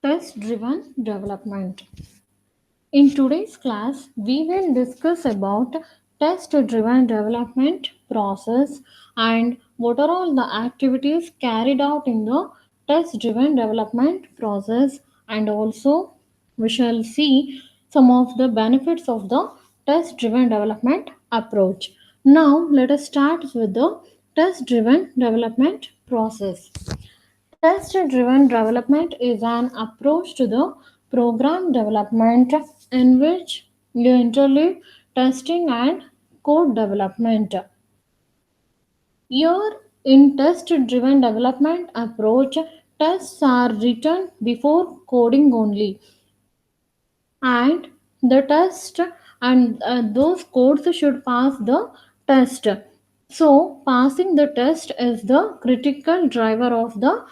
Test driven development. In today's class, we will discuss about test driven development process and what are all the activities carried out in the test driven development process, and also we shall see some of the benefits of the test driven development approach. Now let us start with the test driven development process. Test driven development is an approach to the program development in which you interleave testing and code development. Here, in test driven development approach, tests are written before coding only, and the test and those codes should pass the test. So passing the test is the critical driver of the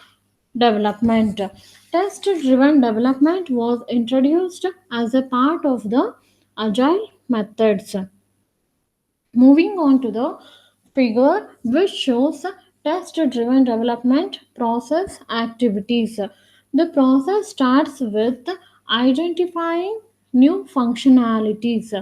development. Test driven development was introduced as a part of the agile methods. Moving on to the figure which shows test driven development process activities. The process starts with identifying new functionalities.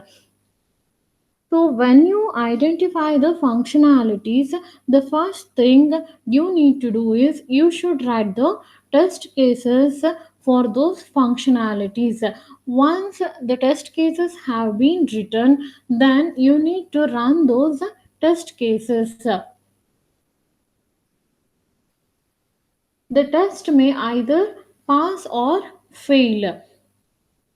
So, when you identify the functionalities, the first thing you need to do is you should write the test cases for those functionalities. Once the test cases have been written, then you need to run those test cases. The test may either pass or fail.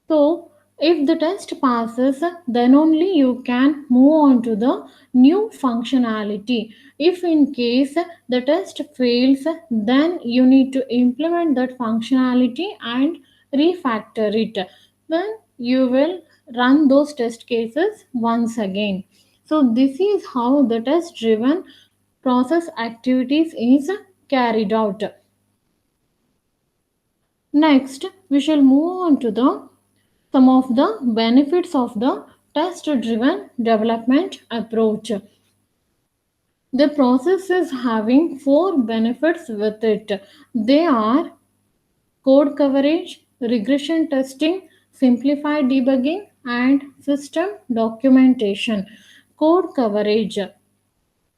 So, if the test passes, then only you can move on to the new functionality. If in case the test fails, then you need to implement that functionality and refactor it. Then you will run those test cases once again. So, this is how the test driven process activities is carried out. Next, we shall move on to the some of the benefits of the test driven development approach. The process is having four benefits with it. They are code coverage, regression testing, simplified debugging, and system documentation. Code coverage.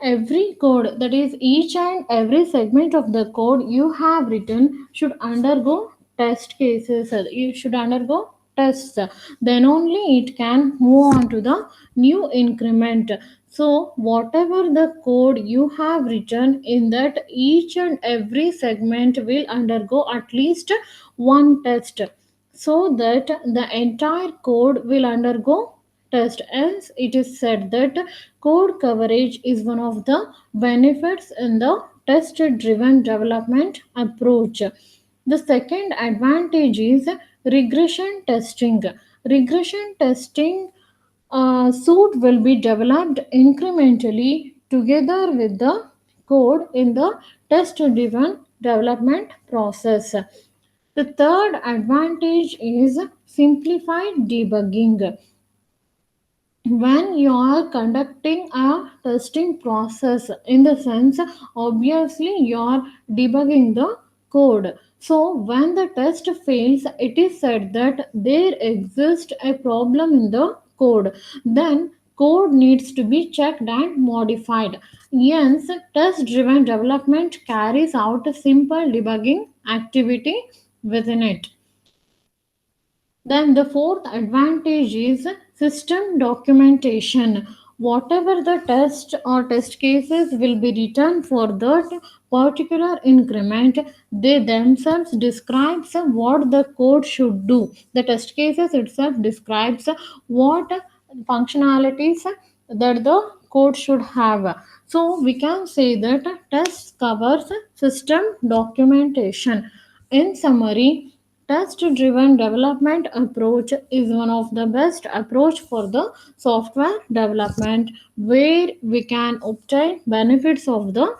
Every code, that is each and every segment of the code you have written, should undergo test cases. You should undergo tests. Then only it can move on to the new increment. So whatever the code you have written, in that each and every segment will undergo at least one test, so that the entire code will undergo test. As it is said that code coverage is one of the benefits in the test driven development approach. The second advantage is regression testing. Regression testing suite will be developed incrementally together with the code in the test driven development process. The third advantage is simplified debugging. When you are conducting a testing process, in the sense, obviously you are debugging the code. So when the test fails, it is said that there exists a problem in the code. Then code needs to be checked and modified. Hence, test driven development carries out a simple debugging activity within it. Then the fourth advantage is system documentation. Whatever the test or test cases will be written for that particular increment, they themselves describes what the code should do. The test cases itself describes what functionalities that the code should have. So we can say that test covers system documentation. In summary, test driven development approach is one of the best approach for the software development, where we can obtain benefits of the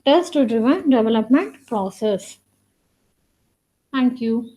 test driven development process. Thank you.